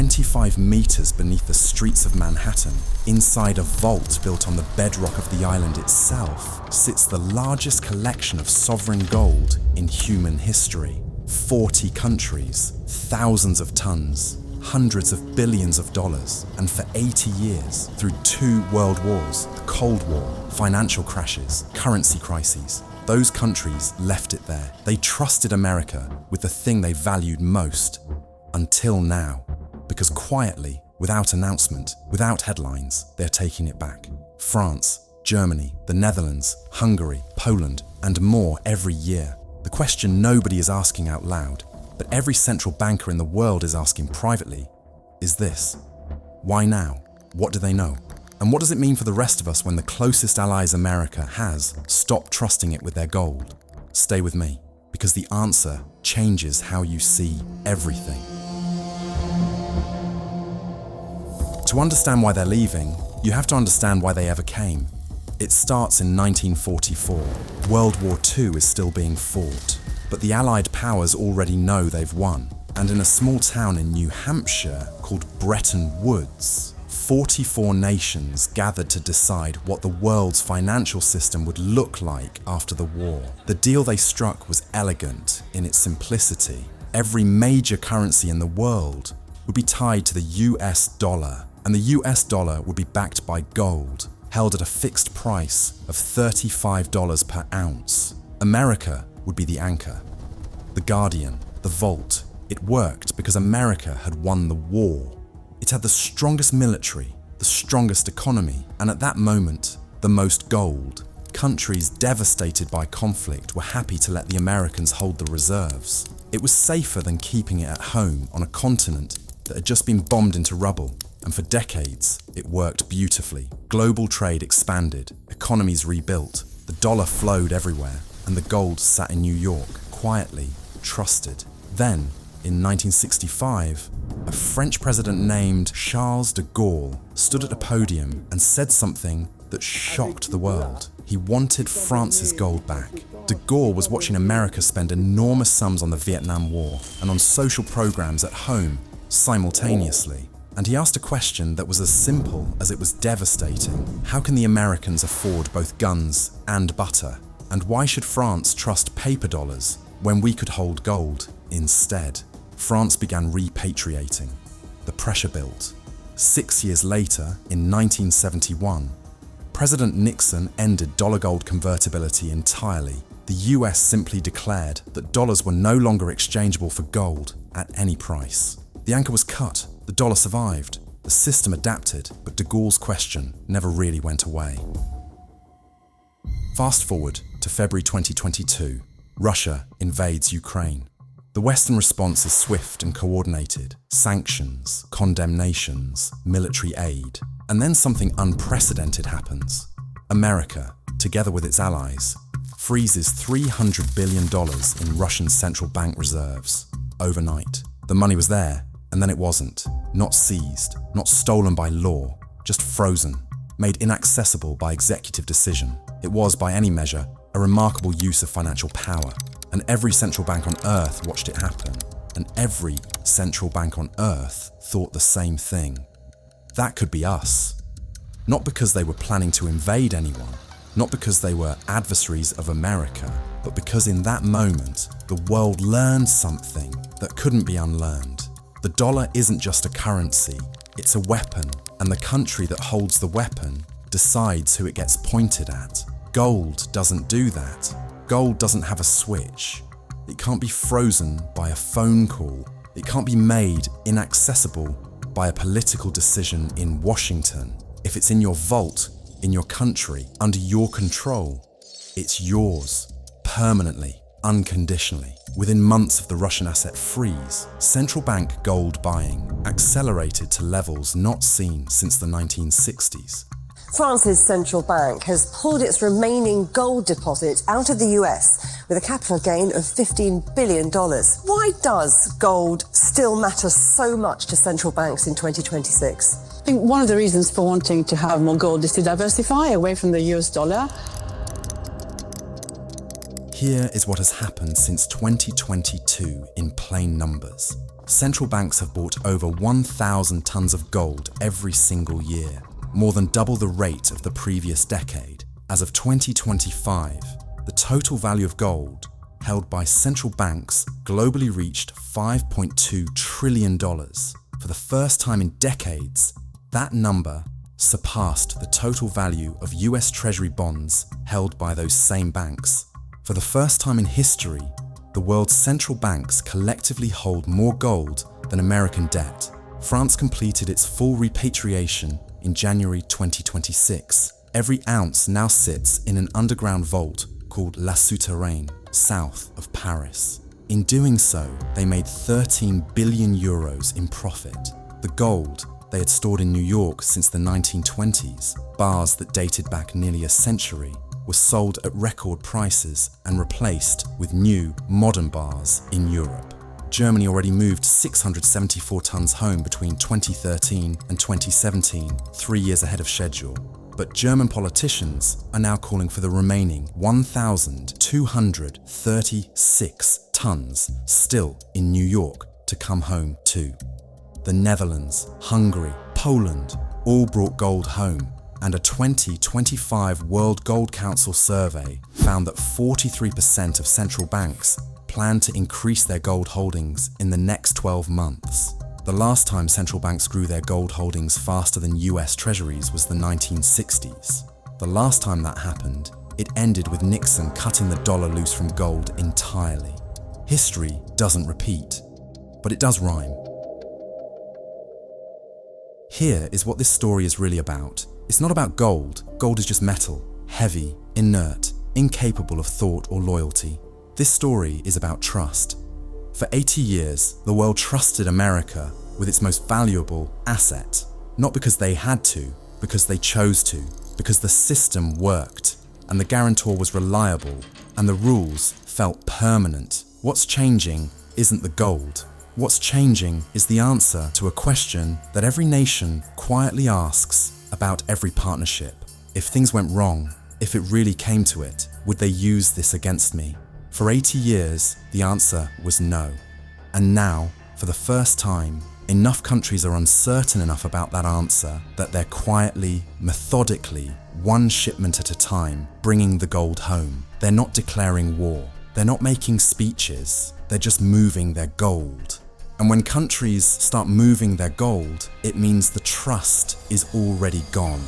25 meters beneath the streets of Manhattan, inside a vault built on the bedrock of the island itself, sits the largest collection of sovereign gold in human history. 40 countries, thousands of tons, hundreds of billions of dollars, and for 80 years, through 2 world wars, the Cold War, financial crashes, currency crises, those countries left it there. They trusted America with the thing they valued most, until now. Because quietly, without announcement, without headlines, they're taking it back. France, Germany, the Netherlands, Hungary, Poland, and more every year. The question nobody is asking out loud, but every central banker in the world is asking privately, is this: why now? What do they know? And what does it mean for the rest of us when the closest allies America has stopped trusting it with their gold? Stay with me, because the answer changes how you see everything. To understand why they're leaving, you have to understand why they ever came. It starts in 1944. World War II is still being fought, but the Allied powers already know they've won. And in a small town in New Hampshire called Bretton Woods, 44 nations gathered to decide what the world's financial system would look like after the war. The deal they struck was elegant in its simplicity. Every major currency in the world would be tied to the US dollar, and the US dollar would be backed by gold, held at a fixed price of $35 per ounce. America would be the anchor, the guardian, the vault. It worked because America had won the war. It had the strongest military, the strongest economy, and at that moment, the most gold. Countries devastated by conflict were happy to let the Americans hold the reserves. It was safer than keeping it at home on a continent that had just been bombed into rubble. And for decades, it worked beautifully. Global trade expanded, economies rebuilt, the dollar flowed everywhere, and the gold sat in New York, quietly, trusted. Then, in 1965, a French president named Charles de Gaulle stood at a podium and said something that shocked the world. He wanted France's gold back. De Gaulle was watching America spend enormous sums on the Vietnam War and on social programs at home simultaneously. And he asked a question that was as simple as it was devastating. How can the Americans afford both guns and butter? And why should France trust paper dollars when we could hold gold instead? France began repatriating. The pressure built. 6 years later, in 1971, President Nixon ended dollar-gold convertibility entirely. The US simply declared that dollars were no longer exchangeable for gold at any price. The anchor was cut. The dollar survived, the system adapted, but de Gaulle's question never really went away. Fast forward to February 2022, Russia invades Ukraine. The Western response is swift and coordinated: sanctions, condemnations, military aid. And then something unprecedented happens. America, together with its allies, freezes $300 billion in Russian central bank reserves overnight. The money was there, and then it wasn't. Not seized, not stolen by law, just frozen, made inaccessible by executive decision. It was, by any measure, a remarkable use of financial power, and every central bank on earth watched it happen, and every central bank on earth thought the same thing. That could be us. Not because they were planning to invade anyone, not because they were adversaries of America, but because in that moment, the world learned something that couldn't be unlearned. The dollar isn't just a currency, it's a weapon, and the country that holds the weapon decides who it gets pointed at. Gold doesn't do that. Gold doesn't have a switch. It can't be frozen by a phone call. It can't be made inaccessible by a political decision in Washington. If it's in your vault, in your country, under your control, it's yours, permanently, unconditionally. Within months of the Russian asset freeze, central bank gold buying accelerated to levels not seen since the 1960s. France's central bank has pulled its remaining gold deposit out of the US with a capital gain of $15 billion. Why does gold still matter so much to central banks in 2026? I think one of the reasons for wanting to have more gold is to diversify away from the US dollar. Here is what has happened since 2022 in plain numbers. Central banks have bought over 1,000 tons of gold every single year, more than double the rate of the previous decade. As of 2025, the total value of gold held by central banks globally reached $5.2 trillion. For the first time in decades, that number surpassed the total value of US Treasury bonds held by those same banks. For the first time in history, the world's central banks collectively hold more gold than American debt. France completed its full repatriation in January 2026. Every ounce now sits in an underground vault called La Souterraine, south of Paris. In doing so, they made 13 billion euros in profit. The gold they had stored in New York since the 1920s, bars that dated back nearly a century, were sold at record prices and replaced with new, modern bars in Europe. Germany already moved 674 tons home between 2013 and 2017, 3 years ahead of schedule. But German politicians are now calling for the remaining 1,236 tons still in New York to come home too. The Netherlands, Hungary, Poland all brought gold home, and a 2025 World Gold Council survey found that 43% of central banks plan to increase their gold holdings in the next 12 months. The last time central banks grew their gold holdings faster than US Treasuries was the 1960s. The last time that happened, it ended with Nixon cutting the dollar loose from gold entirely. History doesn't repeat, but it does rhyme. Here is what this story is really about. It's not about gold. Gold is just metal, heavy, inert, incapable of thought or loyalty. This story is about trust. For 80 years, the world trusted America with its most valuable asset, not because they had to, because they chose to, because the system worked, and the guarantor was reliable, and the rules felt permanent. What's changing isn't the gold. What's changing is the answer to a question that every nation quietly asks about every partnership. If things went wrong, if it really came to it, would they use this against me? For 80 years, the answer was no. And now, for the first time, enough countries are uncertain enough about that answer that they're quietly, methodically, one shipment at a time, bringing the gold home. They're not declaring war. They're not making speeches. They're just moving their gold. And when countries start moving their gold, it means the trust is already gone.